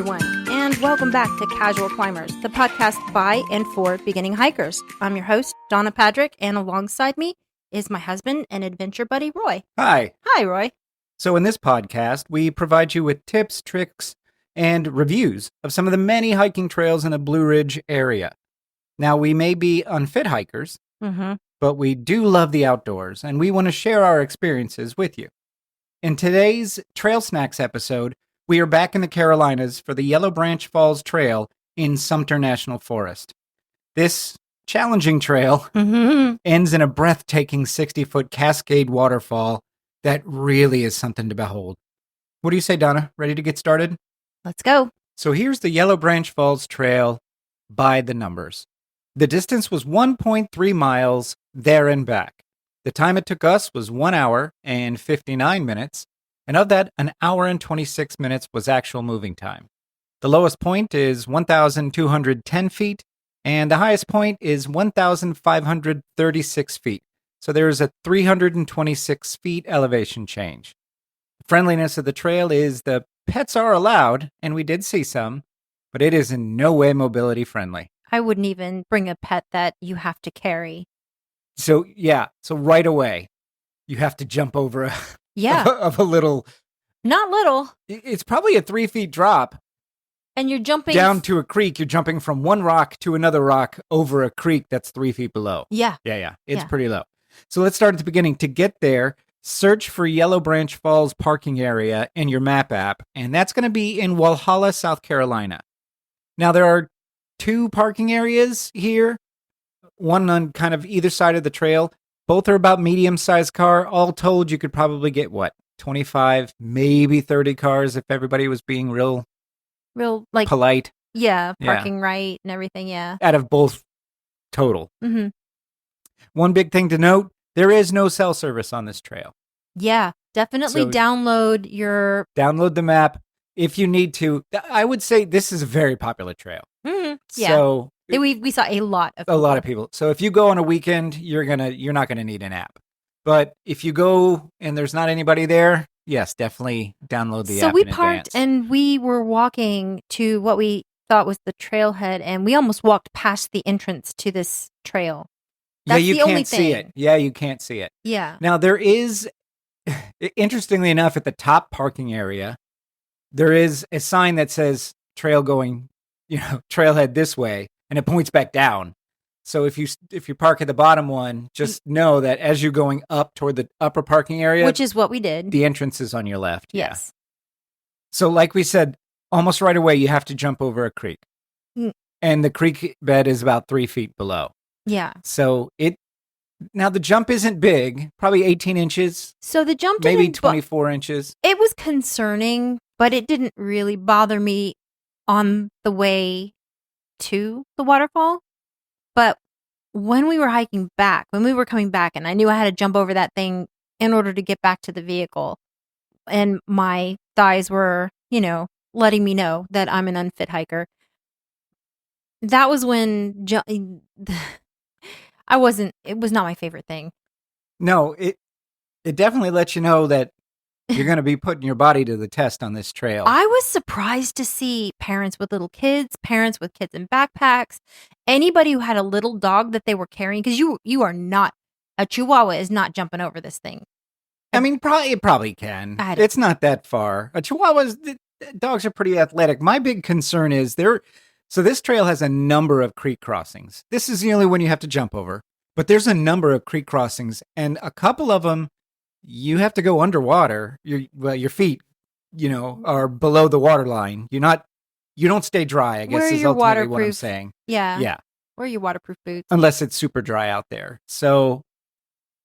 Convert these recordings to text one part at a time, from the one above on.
everyone, and welcome back to Casual Climbers, the podcast by and for beginning hikers. I'm your host, Donna Patrick, and alongside me is my husband and adventure buddy, Roy. Hi. Hi, Roy. So in this podcast, we provide you with tips, tricks, and reviews of some of the many hiking trails in the Blue Ridge area. Now, we may be unfit hikers, but we do love the outdoors, and we want to share our experiences with you. In today's Trail Snacks episode, we are back in the Carolinas for the Yellow Branch Falls Trail in Sumter National Forest. This challenging trail ends in a breathtaking 60-foot cascade waterfall that really is something to behold. What do you say, Donna? Ready to get started? Let's go. So here's the Yellow Branch Falls Trail by the numbers. The distance was 1.3 miles there and back. The time it took us was 1 hour and 59 minutes. And of that, an hour and 26 minutes was actual moving time. The lowest point is 1,210 feet, and the highest point is 1,536 feet. So there is a 326 feet elevation change. The friendliness of the trail is the pets are allowed, and we did see some, but it is in no way mobility friendly. I wouldn't even bring a pet that you have to carry. So right away, you have to jump over a little. Not little. It's probably a 3 feet drop. And you're jumping down to a creek. You're jumping from one rock to another rock over a creek that's 3 feet below. Yeah. It's pretty low. So let's start at the beginning. To get there, search for Yellow Branch Falls parking area in your map app, and that's going to be in Walhalla, South Carolina. Now, there are 2 parking areas here, one on kind of either side of the trail. Both are about medium-sized car. All told, you could probably get, 25, maybe 30 cars if everybody was being real like polite. Yeah, parking right and everything, yeah. Out of both total. Mm-hmm. One big thing to note, there is no cell service on this trail. Yeah, definitely download the map if you need to. I would say this is a very popular trail. Mm-hmm. Yeah. So we saw a lot of people. So if you go on a weekend, you're not gonna need an app. But if you go and there's not anybody there, yes, definitely download the app. So we parked and we were walking to what we thought was the trailhead, and we almost walked past the entrance to this trail. That's you the can't only see thing. it. Yeah, you can't see it. Yeah. Now there is, interestingly enough, at the top parking area, there is a sign that says trail going, trailhead this way, and it points back down. So if you park at the bottom one, just know that as you're going up toward the upper parking area, which is what we did, the entrance is on your left. Yes. Yeah. So like we said, almost right away, you have to jump over a creek. And the creek bed is about 3 feet below. Yeah. So now the jump isn't big, probably 18 inches. So the jump maybe 24 inches. It was concerning, but it didn't really bother me on the way to the waterfall. But when we were coming back, and I knew I had to jump over that thing in order to get back to the vehicle, and my thighs were, letting me know that I'm an unfit hiker. That was when it was not my favorite thing. No, it definitely lets you know that you're going to be putting your body to the test on this trail. I was surprised to see parents with little kids, parents with kids in backpacks, anybody who had a little dog that they were carrying, because you are not, a Chihuahua is not jumping over this thing. I mean, it probably can. It's not that far. Dogs are pretty athletic. My big concern is so this trail has a number of creek crossings. This is the only one you have to jump over, but there's a number of creek crossings, and a couple of them, you have to go underwater. Your feet, are below the water line. You don't stay dry, I guess is ultimately what I'm saying. Yeah. Yeah. Wear your waterproof boots. Unless it's super dry out there. So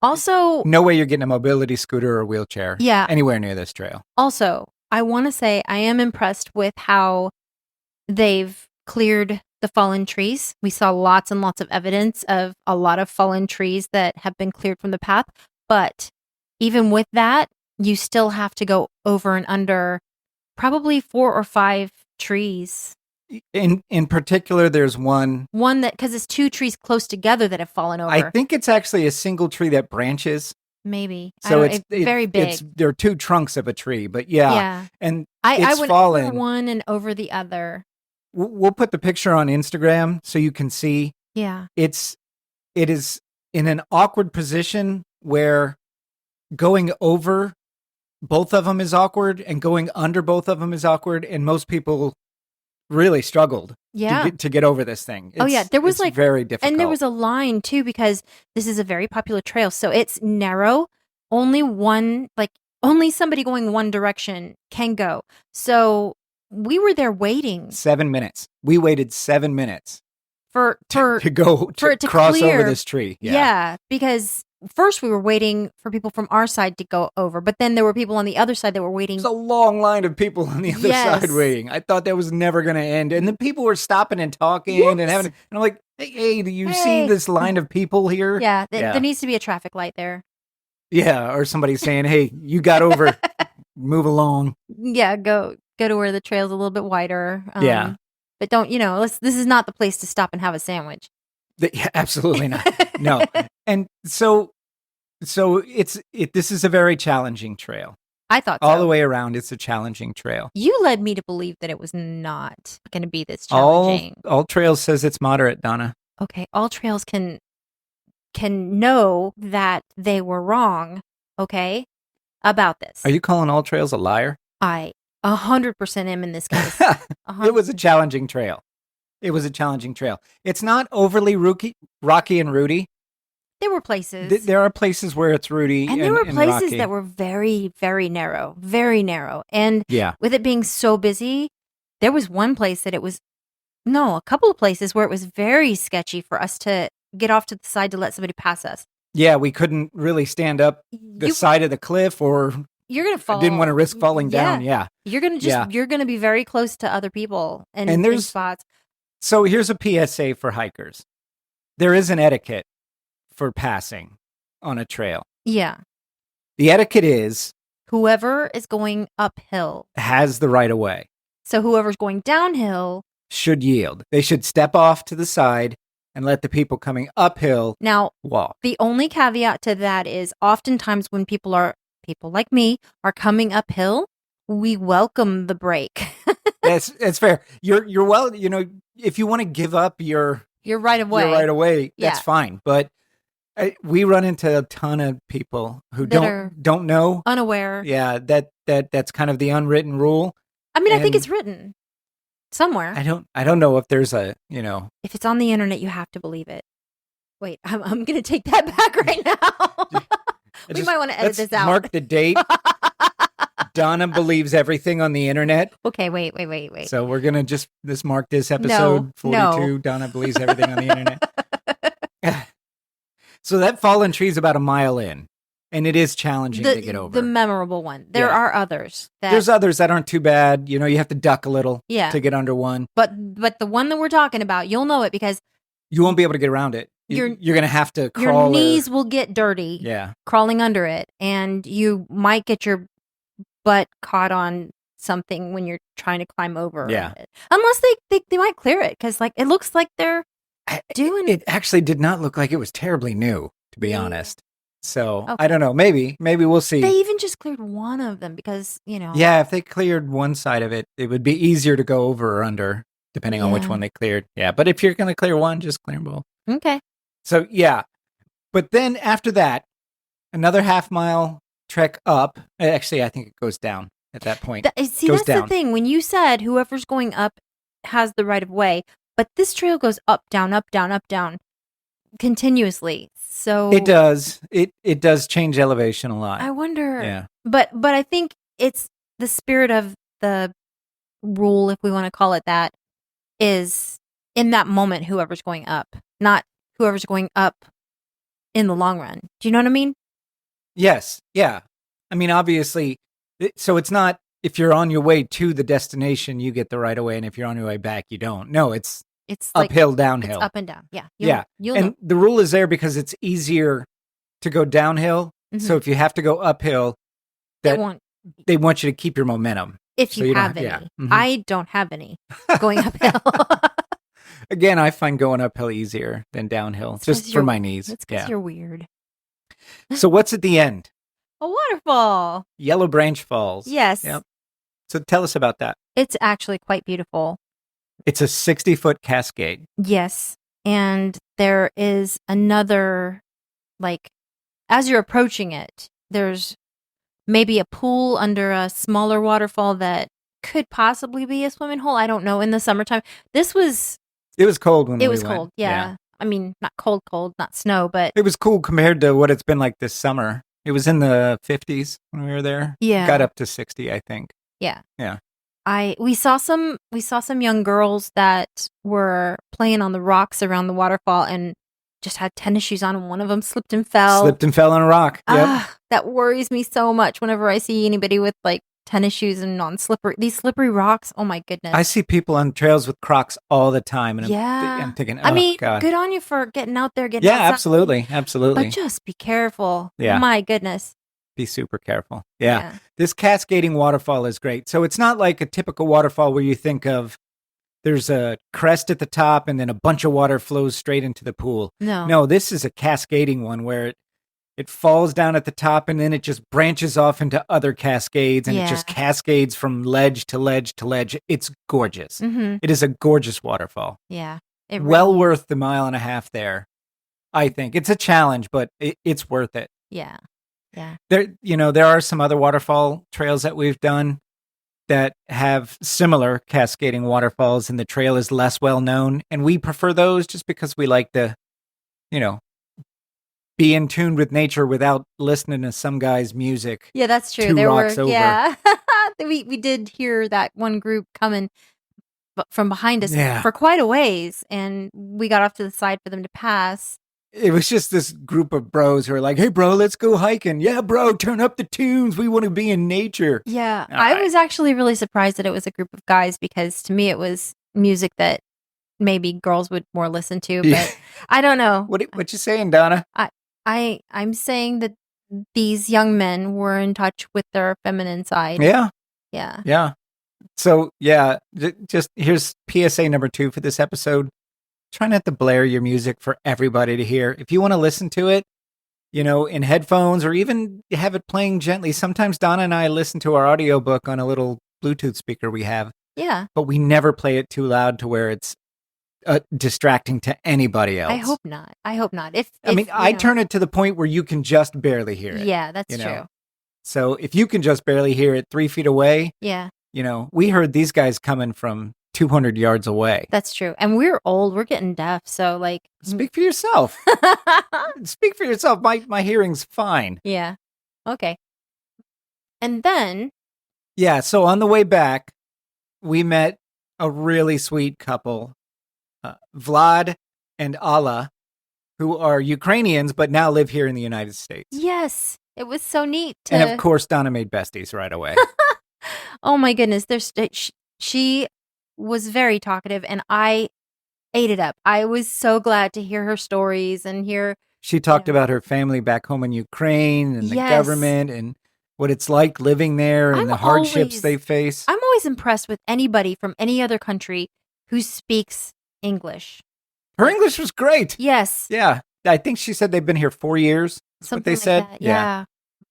also, no way you're getting a mobility scooter or wheelchair anywhere near this trail. Also, I want to say I am impressed with how they've cleared the fallen trees. We saw lots and lots of evidence of a lot of fallen trees that have been cleared from the path, but even with that, you still have to go over and under probably 4 or 5 trees. In particular, there's one that, because it's 2 trees close together that have fallen over. I think it's actually a single tree that branches Maybe. So very big. there are two trunks of a tree, but yeah. And I it's went fallen. over one and over the other. We'll put the picture on Instagram so you can see. Yeah. It is in an awkward position where going over both of them is awkward and going under both of them is awkward, and most people really struggled to get over this thing. There was very difficult. And there was a line too, because this is a very popular trail. So it's narrow. Only somebody going one direction can go. So we were there waiting 7 minutes. We waited 7 minutes to cross clear. over this tree. Yeah, because first we were waiting for people from our side to go over, but then there were people on the other side that were waiting. It's a long line of people on the other side waiting. I thought that was never going to end, and then people were stopping and talking and having. And I'm like, "Hey, do you see this line of people here?" Yeah, there needs to be a traffic light there. Yeah, or somebody saying, "Hey, you got over, move along." Yeah, go to where the trail's a little bit wider. But don't this is not the place to stop and have a sandwich. Yeah, absolutely not. No, and so this is a very challenging trail. I thought so. All the way around, it's a challenging trail. You led me to believe that it was not going to be this challenging. All trails says it's moderate, Donna. Okay, all trails can know that they were wrong, okay, about this. Are you calling all trails a liar? I 100% am in this case. It was a challenging trail. It's not overly rocky and rooty. There were places. There are places where it's rooty. And there were places rocky. that were very, very narrow. Very narrow. And yeah. With it being so busy, there was one place that a couple of places where it was very sketchy for us to get off to the side to let somebody pass us. Yeah, we couldn't really stand up the side of the cliff, or you're gonna fall. I didn't want to risk falling down. Yeah, you're gonna be very close to other people and there's spots. So here's a PSA for hikers: there is an etiquette for passing on a trail. Yeah, the etiquette is whoever is going uphill has the right of way. So whoever's going downhill should yield. They should step off to the side and let the people coming uphill walk. The only caveat to that is oftentimes when people like me are coming uphill, we welcome the break. That's fair. You're well, if you want to give up your right of way, that's fine. But we run into a ton of people who don't know, unaware. Yeah, that's kind of the unwritten rule. I mean, I think it's written somewhere. I don't know if there's a, if it's on the internet, you have to believe it. Wait, I'm going to take that back right now. We might want to edit this out. Mark the date. Donna believes everything on the internet. Okay, wait. So we're going to just mark this episode 42. No. Donna believes everything on the internet. So that fallen tree is about a mile in. And it is challenging to get over. The memorable one. There are others. There's others that aren't too bad. You have to duck a little to get under one. But the one that we're talking about, you'll know it because you won't be able to get around it. You're going to have to crawl. Your knees will get dirty crawling under it. And you might get your butt caught on something when you're trying to climb over it. Unless they might clear it because it looks like they're doing it. It actually did not look like it was terribly new, to be honest. So I don't know. Maybe we'll see. They even just cleared one of them because, Yeah, if they cleared one side of it, it would be easier to go over or under, depending on which one they cleared. Yeah, but if you're going to clear one, just clear them both. Okay. So, yeah. But then after that, another half-mile trek up. Actually, I think it goes down at that point. That's the thing. When you said whoever's going up has the right of way, but this trail goes up, down, up, down, up, down continuously. So it does. It does change elevation a lot. I wonder. Yeah. But I think it's the spirit of the rule, if we want to call it that, is in that moment whoever's going up, not whoever's going up in the long run. Do you know what I mean? Yes. Yeah. I mean, obviously, so it's not if you're on your way to the destination, you get the right of way, and if you're on your way back, you don't. No, it's uphill, downhill. It's up and down. Yeah. You'll know. The rule is there because it's easier to go downhill. Mm-hmm. So if you have to go uphill, they want you to keep your momentum. If you have any. Yeah. Mm-hmm. I don't have any going uphill. Again, I find going uphill easier than downhill, just for my knees. It's because you're weird. So what's at the end? A waterfall. Yellow Branch Falls. Yes. Yep. So tell us about that. It's actually quite beautiful. It's a 60-foot cascade. Yes. And there is another, like, as you're approaching it, there's maybe a pool under a smaller waterfall that could possibly be a swimming hole. I don't know. In the summertime, it was cold when we went. It was cold. Yeah. I mean, not cold, not snow, but it was cool compared to what it's been like this summer. It was in the 50s when we were there. Yeah. It got up to 60, I think. Yeah. Yeah. We saw some young girls that were playing on the rocks around the waterfall and just had tennis shoes on, and one of them slipped and fell. Slipped and fell on a rock. Yep. That worries me so much whenever I see anybody with like tennis shoes and on these slippery rocks. Oh my goodness. I see people on trails with Crocs all the time, and I'm thinking, I mean, God. good on you for getting out there, getting outside. Absolutely. But just be careful. Yeah. My goodness. Be super careful. Yeah. This cascading waterfall is great. So it's not like a typical waterfall where you think of there's a crest at the top and then a bunch of water flows straight into the pool. No, this is a cascading one where it falls down at the top and then it just branches off into other cascades and it just cascades from ledge to ledge to ledge. It's gorgeous. Mm-hmm. It is a gorgeous waterfall. Yeah. Well worth the 1.5 miles there, I think. It's a challenge, but it's worth it. Yeah. Yeah. There are some other waterfall trails that we've done that have similar cascading waterfalls, and the trail is less well known. And we prefer those just because we like to, be in tune with nature without listening to some guy's music. Yeah, that's true. Two rocks over. Yeah. we did hear that one group coming from behind us for quite a ways, and we got off to the side for them to pass. It was just this group of bros who are like, hey, bro, let's go hiking. Yeah, bro, turn up the tunes. We want to be in nature. Yeah. I was actually really surprised that it was a group of guys because to me it was music that maybe girls would more listen to, but I don't know. What you saying, Donna? I'm saying that these young men were in touch with their feminine side. Yeah. Yeah. Yeah. So, just here's PSA number 2 for this episode. Try not to blare your music for everybody to hear. If you want to listen to it, in headphones or even have it playing gently. Sometimes Donna and I listen to our audiobook on a little Bluetooth speaker we have. Yeah. But we never play it too loud to where it's distracting to anybody else. I hope not. I turn it to the point where you can just barely hear it. Yeah, that's true. So if you can just barely hear it 3 feet away, we heard these guys coming from 200 yards away. That's true. And we're old. We're getting deaf. So speak for yourself. Speak for yourself. My hearing's fine. Yeah. Okay. And then. Yeah. So on the way back, we met a really sweet couple, Vlad and Alla, who are Ukrainians, but now live here in the United States. Yes. It was so neat. And of course, Donna made besties right away. Oh my goodness. She was very talkative and I ate it up. I was so glad to hear her stories and hear. She talked about her family back home in Ukraine and the government and what it's like living there and the hardships they face. I'm always impressed with anybody from any other country who speaks English. Her English was great. Yes. Yeah. I think she said they've been here 4 years. That's what they said. That. Yeah.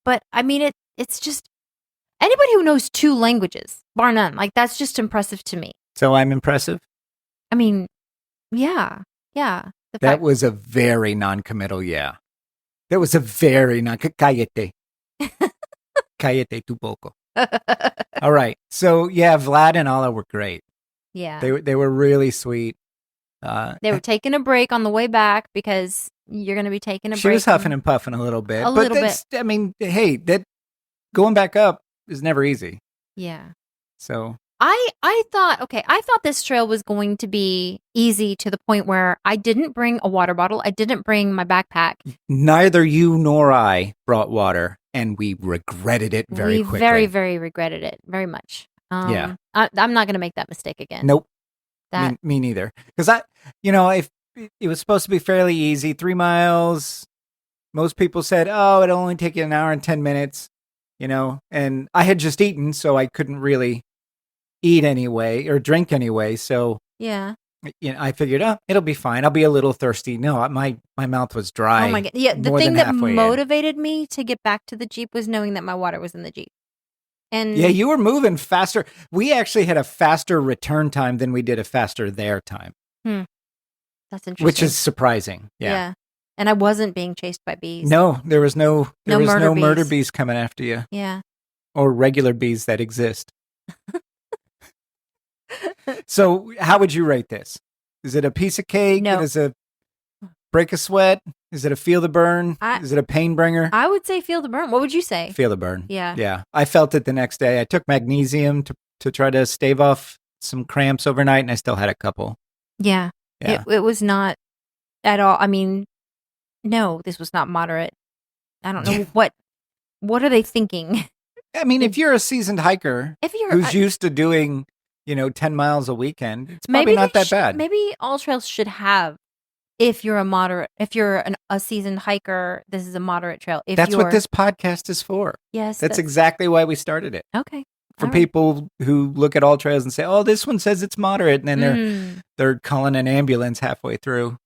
But I mean, it's just anybody who knows 2 languages, bar none. That's just impressive to me. So I'm impressive? I mean, yeah. That was a very non-committal yeah. That was a very Cállate. Cállate tu poco. All right. So, Vlad and Alla were great. Yeah. They were really sweet. They were taking a break on the way back because you're going to be taking a break. She was huffing and puffing a little bit. I mean, hey, that going back up is never easy. Yeah. So I thought this trail was going to be easy to the point where I didn't bring a water bottle. I didn't bring my backpack. Neither you nor I brought water, and we regretted it very quickly. We very, very regretted it. Very much. I'm not going to make that mistake again. Nope. Me neither. Because if it was supposed to be fairly easy, 3 miles. Most people said, "Oh, it'll only take you an hour and 10 minutes." And I had just eaten, so I couldn't really eat anyway or drink anyway. So yeah, I figured, oh, it'll be fine. I'll be a little thirsty. No, my mouth was dry. Oh my God. Yeah, the more thing than that halfway in. motivated me to get back to the Jeep was knowing that my water was in the Jeep. And yeah, you were moving faster. We actually had a faster return time than we did a faster there time. That's interesting. Which is surprising. Yeah. And I wasn't being chased by bees. No, there was no murder bees. bees coming after you. Yeah. Or regular bees that exist. So, how would you rate this? Is it a piece of cake? No. Is it a break a sweat? Is it a feel the burn? Is it a pain bringer? I would say feel the burn. What would you say? Feel the burn. Yeah. Yeah. I felt it the next day. I took magnesium to try to stave off some cramps overnight, and I still had a couple. Yeah. It was not at all. I mean, no, this was not moderate. I don't know what are they thinking? I mean, if you're a seasoned hiker who's used to doing, 10 miles a weekend, it's probably not that bad. Maybe all trails should have, if you're a seasoned hiker, this is a moderate trail. That's what this podcast is for. Yes. That's exactly why we started it. Okay. For people who look at all trails and say, oh, this one says it's moderate. And then they're calling an ambulance halfway through.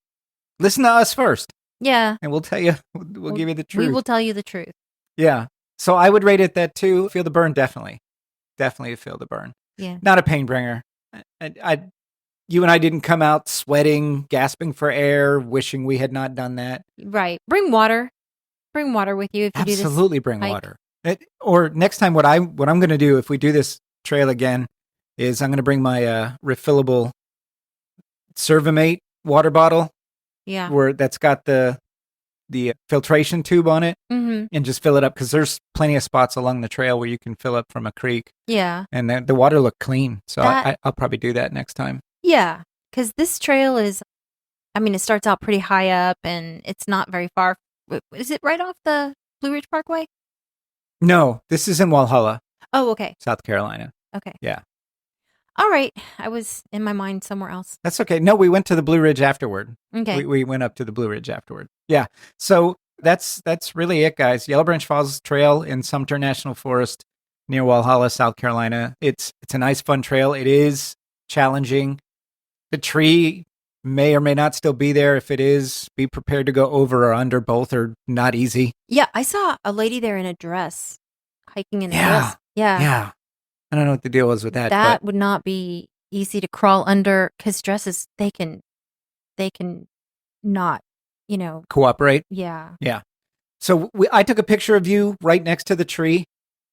Listen to us first. Yeah. And we'll tell you, we'll give you the truth. We will tell you the truth. Yeah. So I would rate it that too. Feel the burn, definitely. Definitely feel the burn. Yeah. Not a pain bringer. You and I didn't come out sweating, gasping for air, wishing we had not done that. Right. Bring water. Bring water with you if you do this. Absolutely bring water. Or next time, what I'm going to do if we do this trail again is I'm going to bring my refillable Servamate water bottle. Yeah. Where that's got the filtration tube on it, and just fill it up because there's plenty of spots along the trail where you can fill up from a creek. Yeah. And the water looked clean, so I'll probably do that next time. Yeah, because this trail is, it starts out pretty high up, and it's not very far. Is it right off the Blue Ridge Parkway? No, this is in Walhalla. Oh, okay. South Carolina. Okay. Yeah. All right. I was in my mind somewhere else. That's okay. No, we went to the Blue Ridge afterward. Okay. We went up to the Blue Ridge afterward. Yeah. So that's really it, guys. Yellow Branch Falls Trail in Sumter National Forest near Walhalla, South Carolina. It's a nice, fun trail. It is challenging. The tree may or may not still be there. If it is, be prepared to go over or under. Both are not easy. Yeah. I saw a lady there in a dress, hiking in a dress. Yeah. Yeah. I don't know what the deal was with that. That would not be easy to crawl under because dresses, they can not, cooperate. Yeah. Yeah. So I took a picture of you right next to the tree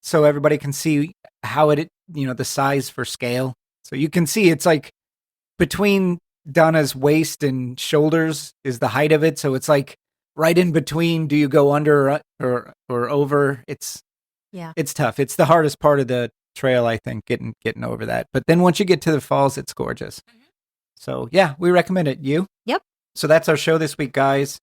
so everybody can see how the size for scale. So you can see it's like between Donna's waist and shoulders is the height of it. So it's like right in between. Do you go under or over? It's tough. It's the hardest part of the trail, I think, getting over that. But then once you get to the falls, it's gorgeous. So yeah, we recommend it. You? Yep. So that's our show this week, guys.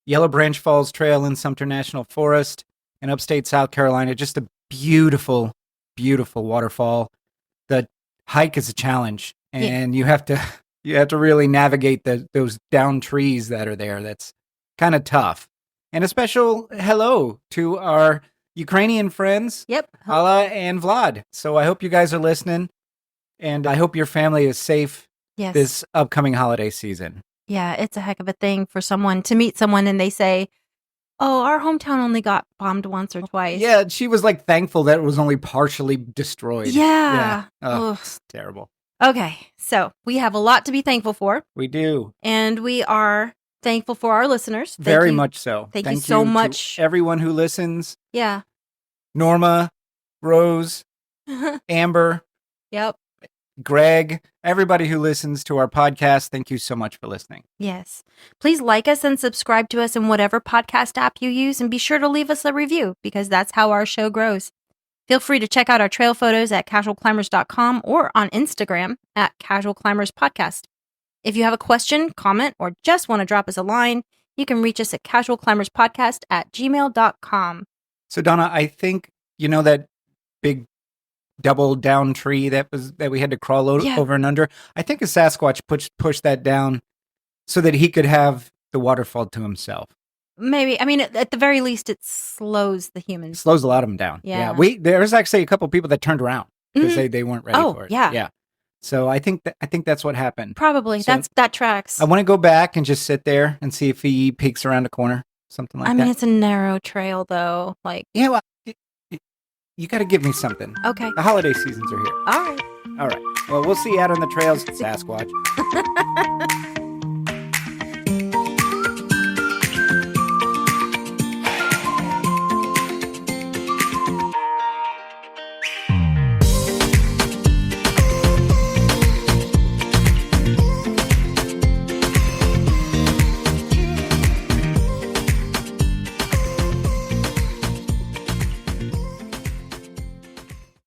Yellow Branch Falls Trail in Sumter National Forest in upstate South Carolina. Just a beautiful, beautiful waterfall. The hike is a challenge, and you have to really navigate those down trees that are there. That's kind of tough. And a special hello to our Ukrainian friends, Alla and Vlad. So I hope you guys are listening, and I hope your family is safe this upcoming holiday season. Yeah, it's a heck of a thing for someone to meet someone and they say, oh, our hometown only got bombed once or twice. Yeah, she was like thankful that it was only partially destroyed. Yeah. Oh, it's terrible. Okay, so we have a lot to be thankful for. We do. And we are thankful for our listeners. Very much so. Thank you so much. To everyone who listens. Yeah. Norma, Rose, Amber. Yep. Greg, everybody who listens to our podcast, thank you so much for listening. Yes. Please like us and subscribe to us in whatever podcast app you use, and be sure to leave us a review because that's how our show grows. Feel free to check out our trail photos at casualclimbers.com or on Instagram at Casual Climbers Podcast. If you have a question, comment, or just want to drop us a line, you can reach us at casualclimberspodcast@gmail.com. So Donna, I think, that big double down tree that we had to crawl over and under. I think a Sasquatch pushed that down so that he could have the waterfall to himself. Maybe. At the very least, it slows the humans. Slows a lot of them down. Yeah. There's actually a couple people that turned around because they weren't ready for it. Yeah. So I think that's what happened. Probably. So that tracks. I want to go back and just sit there and see if he peeks around a corner, something like that. I mean, it's a narrow trail, though. Like, yeah, well, you got to give me something. Okay. The holiday seasons are here. All right. All right. Well, we'll see you out on the trails, Sasquatch.